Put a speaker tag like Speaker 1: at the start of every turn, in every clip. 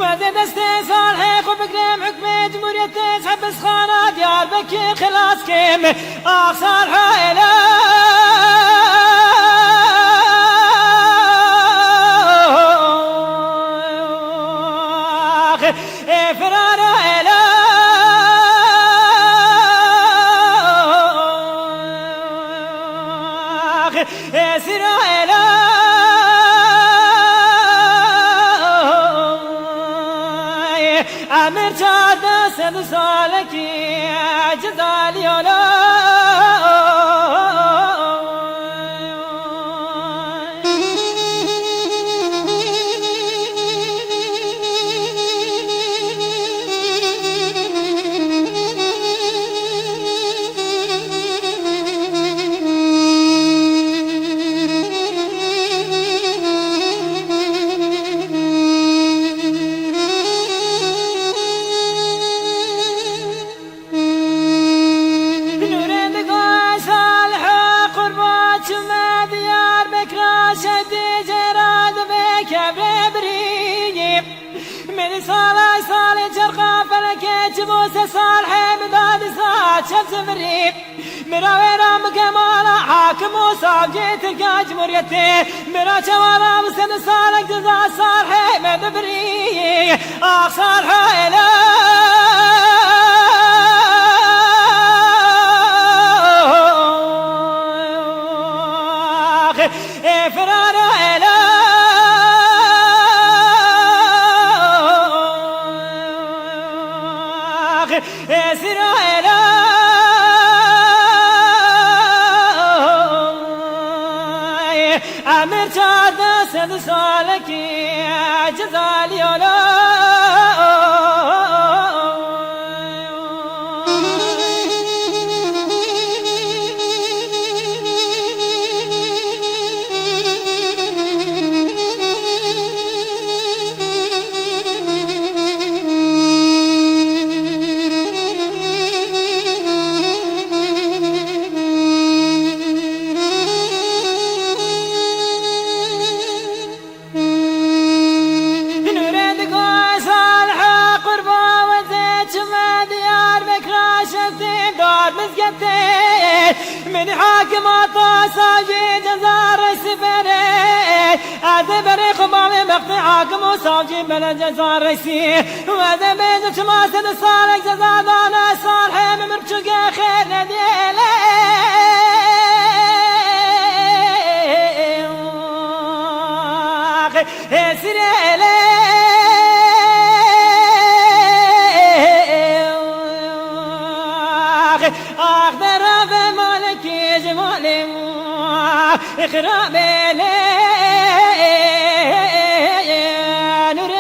Speaker 1: وزي دستي صالح وبقريم حكم جمهورية تسحب خانة ديار بكي خلاص كيم صالح إله فرارة إله سيرة إله أمير جادة سد سالكي جزالي صالح جرقا فلكيت موسى صالح مداد صاد شمس مريب مراوي رام كمالا حاكم وصاب جيت الكاج مريتي مرا شوالا مسن صالح جزا صالح مدبري صالح إله فرارة إله سيرة إله أمير جادة سد سالكي جزالي من حاكم طاساجي جزار السفري أذبري خبالي مقطع حاكم وصاجي بلد جزار ريسي وذا بيزة ماسد صالح جزار دانا صالح ممرشق خير نديلي سيري أخبر بمالك جمالي إخراب لي نور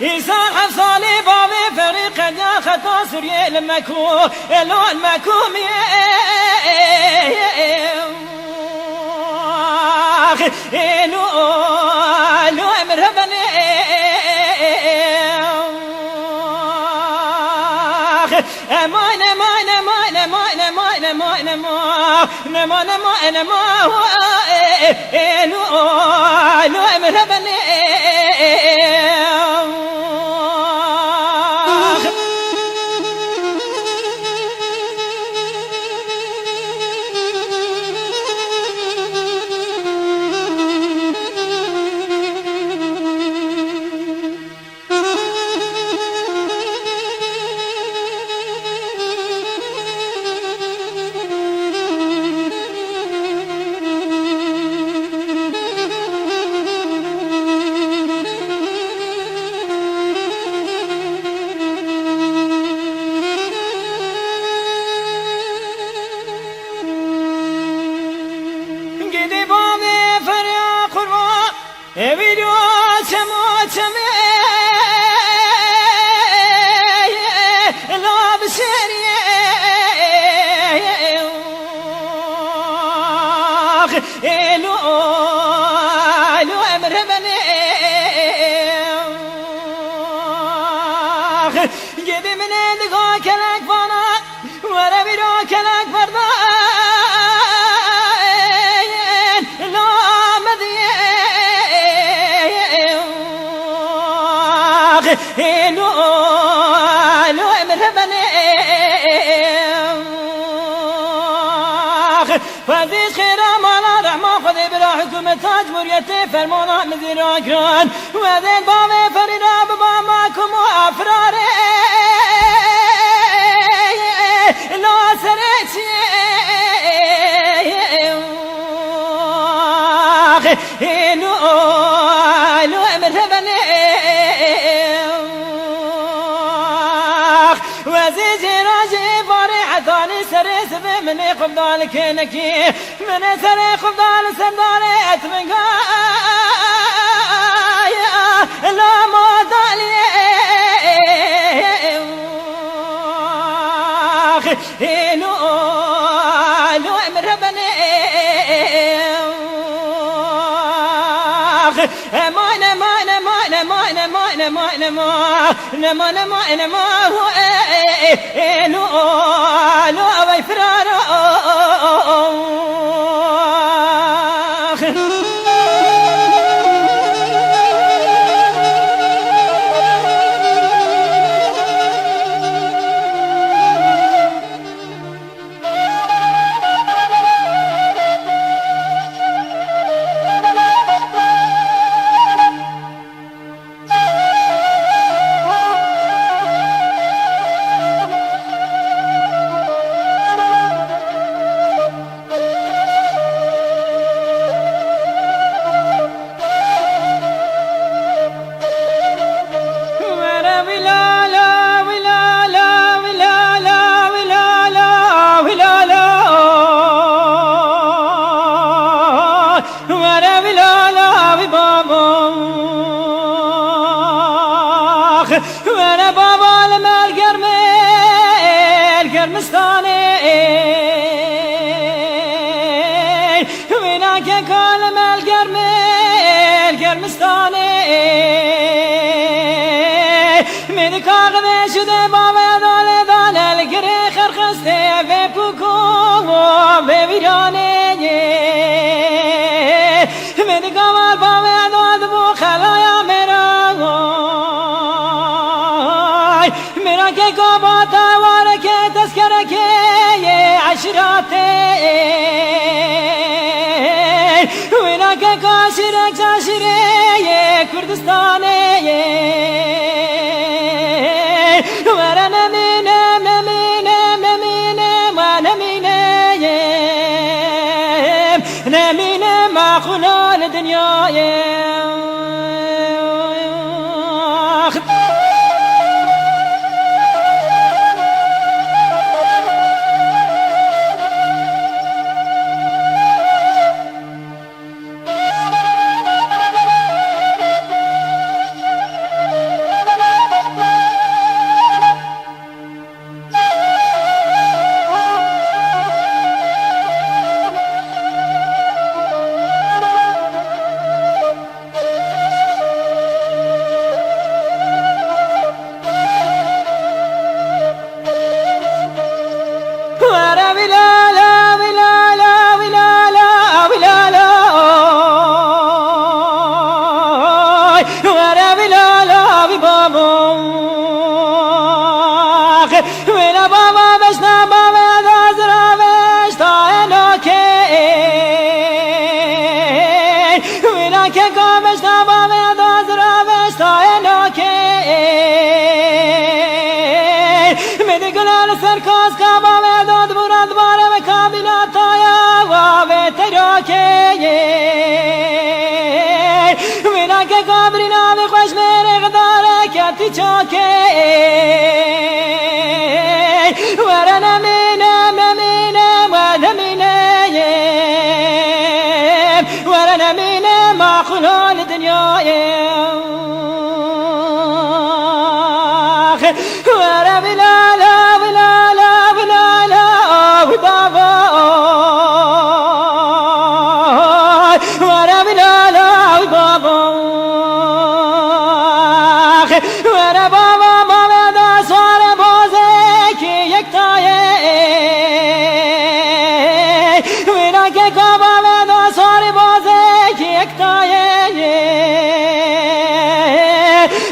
Speaker 1: إيسان حصالي بابي فريق يا خطا سوريا المكو لون مكوم لو مرهبني جدي من عندك كلك فانا ورا بيرو كلك فردا لا مدين لو مرحبا فزيد خيرا مالا رحمة خذي بلا حكومة تاج مريتي فرمونا مدير أكران وذين بابي فرينا بابا ماكم وأفراري لا سريتي لو مرحبا وزيد راجي فريحة ثاني سريس مني خفضال كينكي من سري خفضال سندالي اتمنقا لا ما دالي لو مربني لو ويفرارو وانا بابا لما القرمستاني وينك كل ما القرمستاني من كاغذ شد بابا دال القري خرخستي في بوكو ببيراني من قمر بابا دال بو خلايا میرا که کباتا واره که تذکره که عشراته میرا که کاشیره کاشیره کردستانه ورا نمینم نمینم نمینم و نمینم نمینم خلال دنیای ورا بلالا بلالا بلالا بلالا ورا بلالا ببابا ولا بابا بشنا بابا دازرا بشتا انوكي ولا كيكو بشنا بابا دازرا بشتا انوكي مدي قلال سركوز كابا بيدود براد بارا بكابلات طايا وابتروكي ولا كيكو برينا بخوش ميري غدارك ياتي چوكي ورنا مينم مينم ودمينم ورنا مينم مع خلال الدنيا ورا بلالا بلالا بلالا وبابا ورا بلالا وبابا ورا بابا بابا دا سوار بوزك يكتاي ورا كيكو بابا دا سوار بوزك يكتاي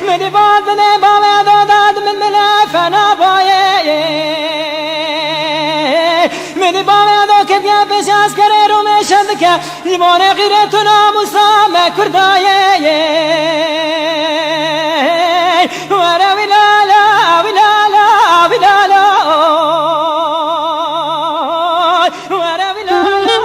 Speaker 1: من بادن بابا دا داد من ملافنا باي من بابا دا كبيا بشاس كري رومي شندك يمون غيرتنا مسامة كرداي ورا بلالا بلالا بلالا ورا بلالا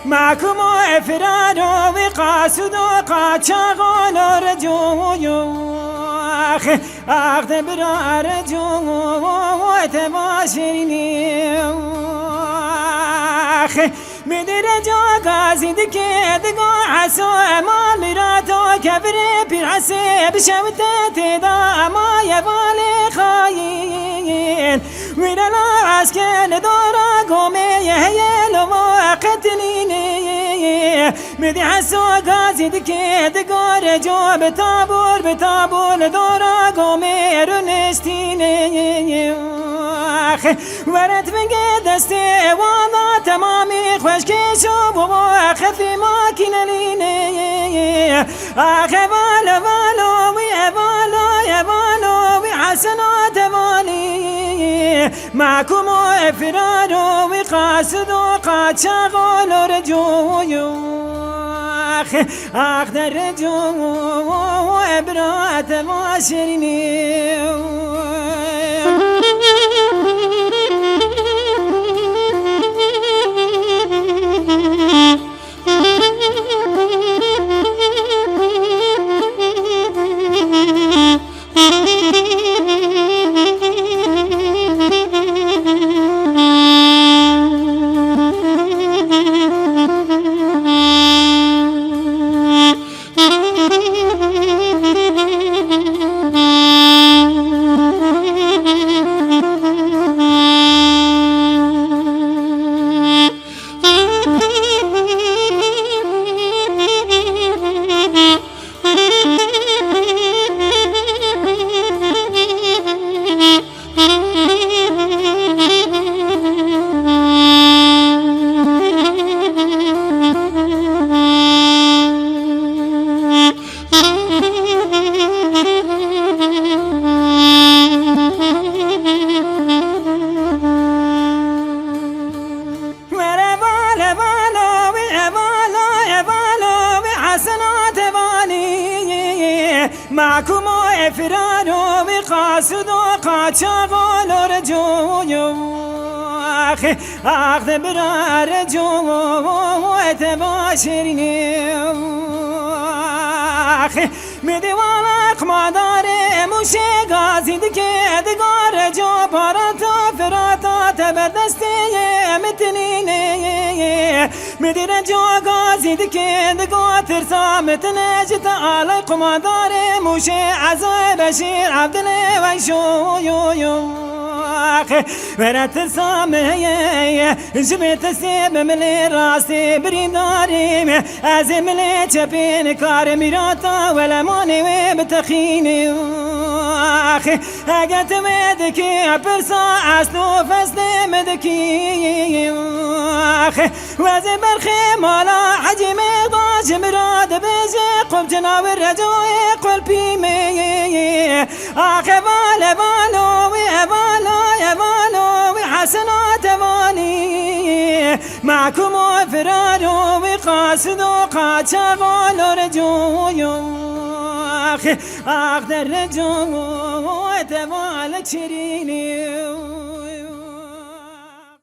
Speaker 1: معكم افراد وقاسد وقاتشاغون رجو اخذ برا رجو وتباشرني مدير جو قازي دكي دقو عسو امان مراتو كبري بالعسي بشمتت دا ما يبالي خاين وينا لا عسكن دورا قومي يهيل وقتليني مدي عسو قازي دكي دقو رجو بتابور بتابور دورا قومي رنشتيني ورد من دستي وانا تمامي خوش كيشو بوا خفي ماكينة ليني اخي بالو بالو ويبالو يبالو وحسنات بالي معكم افراد وقاسد وقاد شغل رجو اخ درجو وابرات ماشرني معكم افرار وقاصد وقاچاق ولرجو اخذ برار جو وتباشرني میدیوانک ماداره موشه گازی دکه دگار جو پاراتا فراتا تبدسته متنینه میدیره جو گازی دکه دگا ترسا متنجت آلق ماداره موشه عزای بشیر عبدالله ویشو ورت سامه جبت سيب ملي راسي بريم داري ازم لي تشبين كار ميراتا ولا موني بتخيني اخي اجت مدكي برسا اسنو فسني مدكي اخي وزن برخي مالا حجي مغضاش مراد بيجي قم جناب الرجوي قلبي مي اخي بالو حسنات ماني معكم وفرار وقاصد وقاچاق ولرجو اخذ الرجو وتمالك شريني